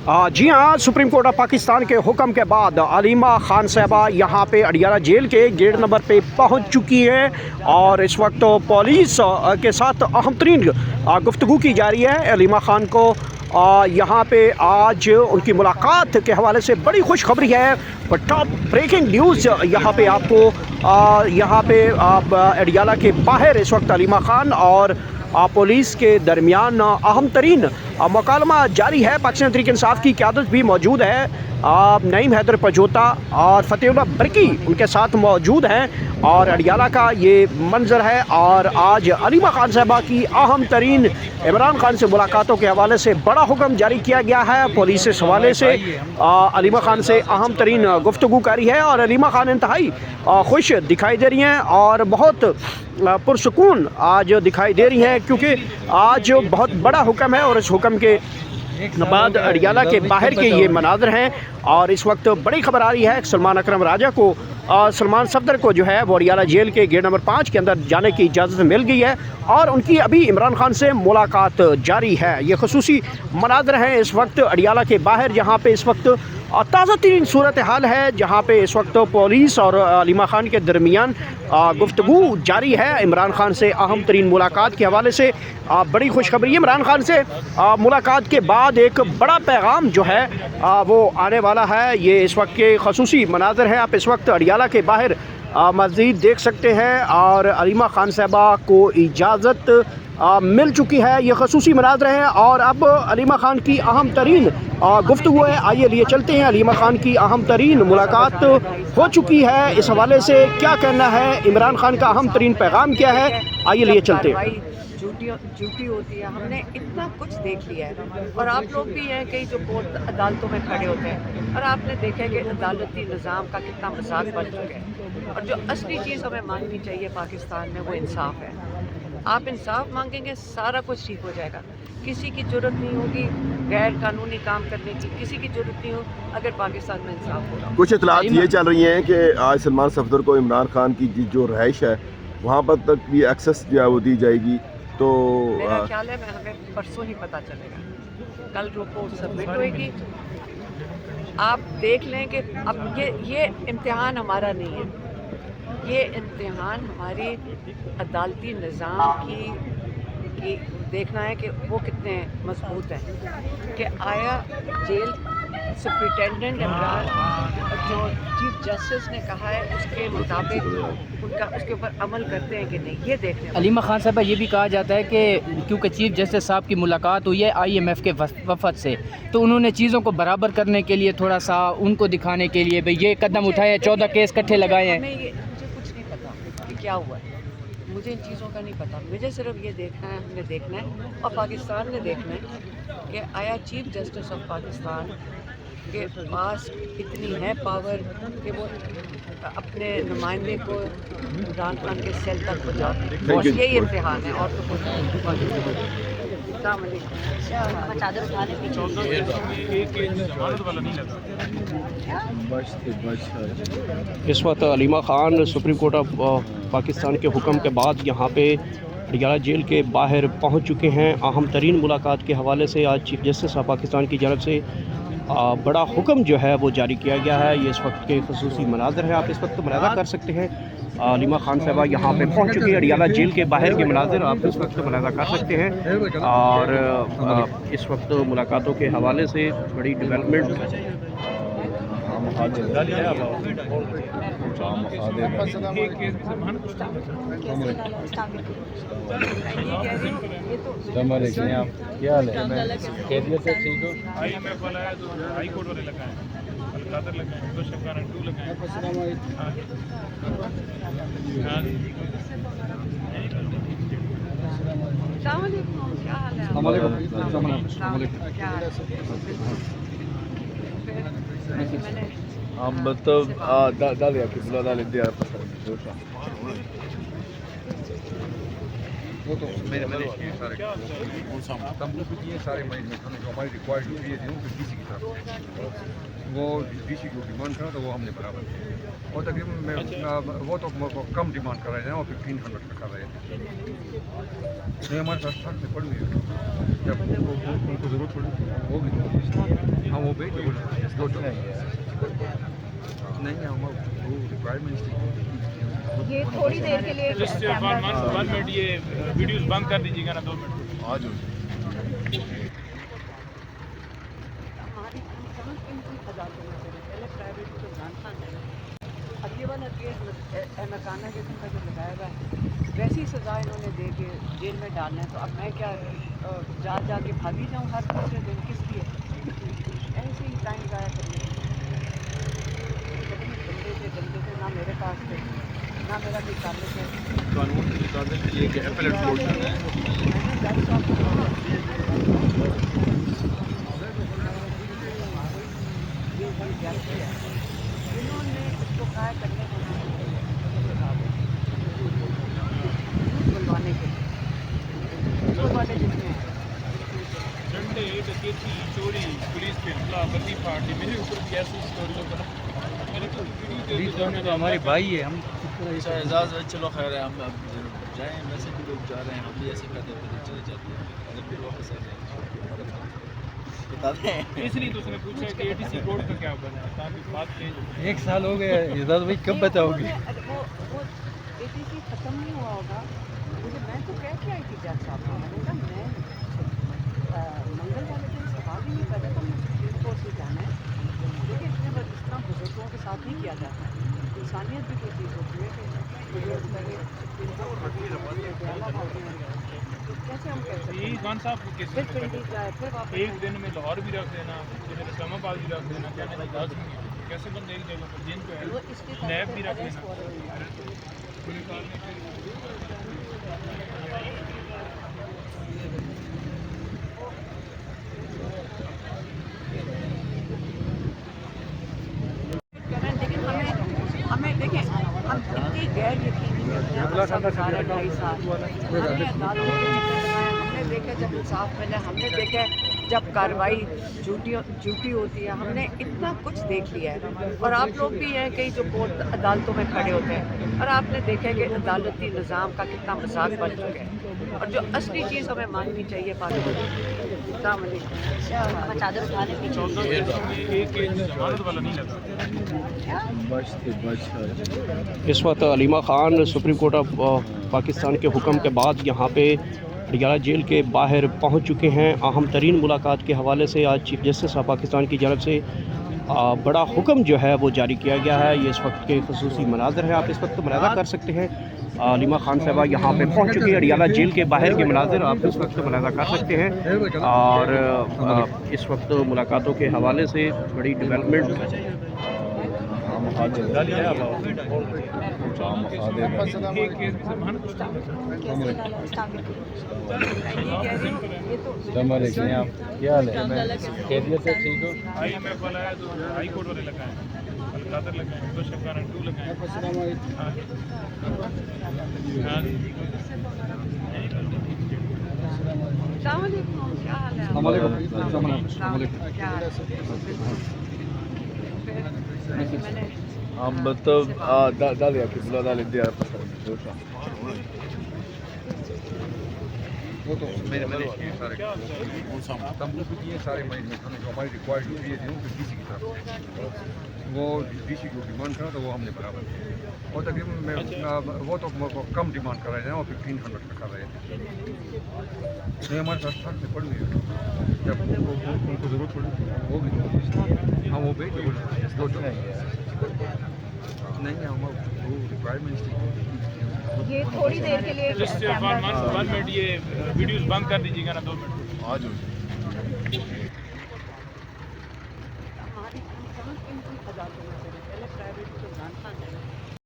जी हाँ, supreme court of Pakistan के हुक्म के बाद अलीमा खान साहबा यहाँ पे अडियाला जेल के गेट नंबर पे पहुँच चुकी है और इस वक्त पुलिस के साथ अहम तरीन गुफ्तगू की जा रही है। अलीमा खान को यहाँ पे आज उनकी मुलाकात के हवाले से बड़ी खुशखबरी है। टॉप ब्रेकिंग न्यूज़ यहाँ पे आपको यहाँ पे अडियाला के बाहर इस वक्त अलीमा खान और पुलिस के दरमियान अहम तरीन मुकालमा जारी है। पाकिस्तान तहरीक इंसाफ की क़यादत भी मौजूद है। नईम हैदर पजोता और फतेहुल्लाह बरकी उनके साथ मौजूद हैं और अडियाला का ये मंजर है। और आज अलीमा खान साहबा की अहम तरीन इमरान खान से मुलाकातों के हवाले से बड़ा हुक्म जारी किया गया है। पुलिस इस हवाले से अलीमा खान से अहम तरीन गुफ्तगू करी है और अलीमा खान इंतहाई खुश दिखाई दे रही हैं और बहुत पुरसुकून आज दिखाई दे रही हैं, क्योंकि आज बहुत बड़ा हुक्म है और इस हुक्म के बाद अडियाला के बाहर के ये मनाज़र हैं। और इस वक्त बड़ी खबर आ रही है सलमान अकरम राजा को सलमान सफदर को जो है वो अडियाला जेल के गेट नंबर 5 के अंदर जाने की इजाज़त मिल गई है और उनकी अभी इमरान खान से मुलाकात जारी है। ये खसूसी मनाज़र हैं इस वक्त अडियाला के बाहर, जहाँ पे इस वक्त ताज़ा तरीन सूरत हाल है, जहाँ पे इस वक्त पुलिस और अलीमा खान के दरमियान गुफ्तगू जारी है। इमरान खान से अहम तरीन मुलाकात के हवाले से बड़ी खुशखबरी है। इमरान खान से मुलाकात के बाद एक बड़ा पैगाम जो है वो आने वाला है। ये इस वक्त के खसूसी मनाज़र हैं, आप इस वक्त अडियाला के बाहर मज़ीद देख सकते हैं और अलीमा खान साहबा को इजाज़त मिल चुकी है। ये खसूसी मनाज़र हैं और अब अलीमा खान की अहम तरीन गुफ्तगू है। आइए लिए चलते हैं, अलीमा खान की अहम तरीन मुलाकात हो चुकी है, इस हवाले से क्या कहना है, इमरान खान का अहम तरीन पैगाम क्या है, आइए लिए चलते हैं। झूठी होती है, हमने इतना कुछ देख लिया है और आप लोग भी हैं कई जो कोर्ट अदालतों में खड़े होते हैं और आपने देखा है कि अदालती निज़ाम का कितना मजाक बन चुका है और जो असली चीज़ हमें मांगनी चाहिए पाकिस्तान में वो इंसाफ है। आप इंसाफ मांगेंगे सारा कुछ ठीक हो जाएगा। किसी की ज़रूरत नहीं होगी गैर कानूनी काम करने की, किसी की ज़रूरत नहीं हो अगर पाकिस्तान में इंसाफ होगा। कुछ इतलात ये चल रही हैं कि आज सलमान सफदर को इमरान खान की जो रहाइश है वहाँ पर तक भी एक्सेस जो है वो दी जाएगी, तो मेरा ख्याल है हमें परसों ही पता चलेगा, कल रिपोर्ट सबमिट होएगी। आप देख लें कि अब ये इम्तिहान हमारा नहीं है, ये इम्तिहान हमारी अदालती निज़ाम की देखना है कि वो कितने मजबूत हैं कि आया जेल सुप्रिटेंडेंट इमरान जो चीफ जस्टिस ने कहा है उसके मुताबिक उनका उसके ऊपर अमल करते हैं कि नहीं, ये देखने। अलीमा खान साहबा ये भी कहा जाता है कि क्योंकि चीफ जस्टिस साहब की मुलाकात हुई है IMF के वफद से, तो उन्होंने चीज़ों को बराबर करने के लिए थोड़ा सा उनको दिखाने के लिए भाई ये कदम उठाए, 14 केस इकट्ठे लगाए हैं। मुझे कुछ नहीं पता कि क्या हुआ है, मुझे इन चीज़ों का नहीं पता। मुझे सिर्फ ये देखना है, हमने देखना है और पाकिस्तान ने देखना है कि आया चीफ जस्टिस ऑफ पाकिस्तान के पास इतनी है पावर कि वो अपने नुमाइंदे को इमरान खान के सेल तक पहुँचा। बस यही इम्तिहान है और तो इस वक्त Aleema Khan supreme court of Pakistan के हुक्म के बाद यहाँ पे अडियाला जेल के बाहर पहुँच चुके हैं। अहम तरीन मुलाकात के हवाले से आज चीफ जस्टिस ऑफ पाकिस्तान की जानब से बड़ा हुक्म जो है वो जारी किया गया है। ये इस वक्त के खसूसी मनाज़र हैं, आप इस वक्त मुलाज़ा कर सकते हैं। अलीमा खान साहबा यहाँ पे पहुँच चुकी है, अडियाला जेल के बाहर के मनाज़र आप इस वक्त मुलाज़ा कर सकते हैं। और इस वक्त मुलाकातों के हवाले से बड़ी डेवलपमेंट क्या हाल है? खैरियत से ठीक हो? IMF वाला है, तो हाई कोर्ट वाले लगाए, अलकादर लगाए, तो शफकान 2 लगाए। क्या हाल है? हम मतलब डालिए आपकी बुला डाल दिया वो तो मेरे मैनेजमेंट सारे कंप्लीट किए सारे मैनेजमेंट हमने जो हमारी रिक्वायर्ड किए थे उनको डीसी की तरफ वो डीसी को डिमांड करा तो वो हमने बराबर किया और तकरीबन वो तो कम डिमांड कर रहे थे और 1500 का कर रहे थे। नहीं हमारे साथ से पड़ी हुई है, जब उनको ज़रूरत पड़ी होगी तो हम वेट नहीं हम वो रिक्वायरमेंट्स ये थोड़ी देर के लिए जस्ट 1 मिनट ये वीडियोस बंद कर दीजिएगा ना 2 मिनट आज हमारी समझ में कोई सजा देना चाहिए पहले प्राइवेट को जानता नहीं अब ये वाला केस मकाना के का जो लगाया हुआ है वैसी सज़ा इन्होंने दे के जेल में डालना है तो अब मैं क्या जा के भागी जाऊँ हर दूसरे दिन किस लिए ऐसे ही टाइम ज़ाया करने गंदे थे ना मेरे पास थे ना मेरा कोई ताल्लुक है कानून के मुताबिक ये कि अपीलेट कोर्ट में मैंने जज साहब को कहा, ये जज है इन्होंने इसको कहा करने को बुलवाने के लिए वाले जितने हैं डंडे डकैती चोरी पुलिस के खिलाफ बंदी पार्टी मेरे ऊपर भी ऐसी स्टोरी बना मेरे को तो हमारे भाई है हम एजाज चलो खैर है हम अब जाएँ वैसे भी लोग जा रहे हैं हम भी ऐसे करते हैं चले जाते हैं अगर फिर वापस आ जाए बता दें इसलिए तो उसने पूछा कि एटीसी कोड का क्या बना है ताकि बात चेंज हो 1 साल हो गया एजाज भाई कब बताओगे वो एटीसी ख़त्म नहीं हुआ होगा मुझे मैं तो कह के आई थी जज साहब को मैंने कहा मैं मंगल वाले दिन सवाल ही नहीं कर रहा था मुझे सुप्रीम कोर्ट से जाना है देखिए इस तरह बुजुर्गों के साथ नहीं किया जाता है इंसानियत भी कोई चीज़ होती है कि बुजुर्ग लगे सुप्रीम कोर्ट कैसे हम कह सकते ये हैं खान साहब को फिर किस पिंडी जाए फिर वापस एक दिन में लाहौर भी रख देना फिर इस्लामाबाद भी रख देना क्या नहीं लाजमी है कैसे बंदे एक जगह पर जिन पे वो इसके नैब भी रख अरेस्ट देना हो रहे हैं लेकिन हमें देखें हम कितनी गैर यकीनी सारे 2.5 साल हमने देखा जब इंसाफ मिला हमने देखा जब कार्रवाई झूठी होती है हमने इतना कुछ देख लिया है और आप लोग भी हैं कई जो कोर्ट अदालतों में खड़े होते हैं और आपने देखा कि अदालती निज़ाम का कितना मजाक बन चुका है और जो असली चीज़ हमें माननी चाहिए एक जमानत वाला नहीं लगा इस वक्त Aleema Khan supreme court of Pakistan के हुक्म के बाद यहाँ पे अडियाला जेल के बाहर पहुँच चुके हैं। अहम तरीन मुलाकात के हवाले से आज चीफ जस्टिस ऑफ पाकिस्तान की जानब से बड़ा हुक्म जो है वो जारी किया गया है। ये इस वक्त के खसूसी मनाज़र हैं, आप इस वक्त मुलाज़ा कर सकते हैं। अलीमा ख़ान साहबा यहाँ पे पहुँच चुकी है। अडियाला जेल के बाहर के मनाज़र आप इस वक्त मुलाज़ा कर सकते हैं और इस वक्त मुलाकातों के हवाले से बड़ी डेवलपमेंट आप क्या हाल है खैरियत से ठीक हो IMF वाला है तो हाई कोर्ट वाले लगाए अलकादर लगाए तो शफकाना 2 लगाए क्या हाल है मैंने हम मतलब डालिए आपकी बुला डाल दिया वो तो मैंने किए सारे तंबू भी किए सारे मैनेजमेंट हमने जो हमारी रिक्वायर्ड किए थे उनको डीसी की तरफ वो डीसी को डिमांड करा तो वो हमने बराबर किया और तकरीबन वो तो कम डिमांड कर रहे थे वो 1500 का कर रहे थे नहीं हमारे साथ साथ में पड़ी हुई है जब उनको ज़रूरत पड़ी वो भी हाँ वो भेज दो नहीं हम वो रिक्वायरमेंट्स ये थोड़ी देर के लिए जस्ट 1 मिनट ये वीडियोस बंद कर दीजिएगा ना 2 मिनट आज हमारी समझ में कोई सजा देना चाहिए पहले प्राइवेट को जानता नहीं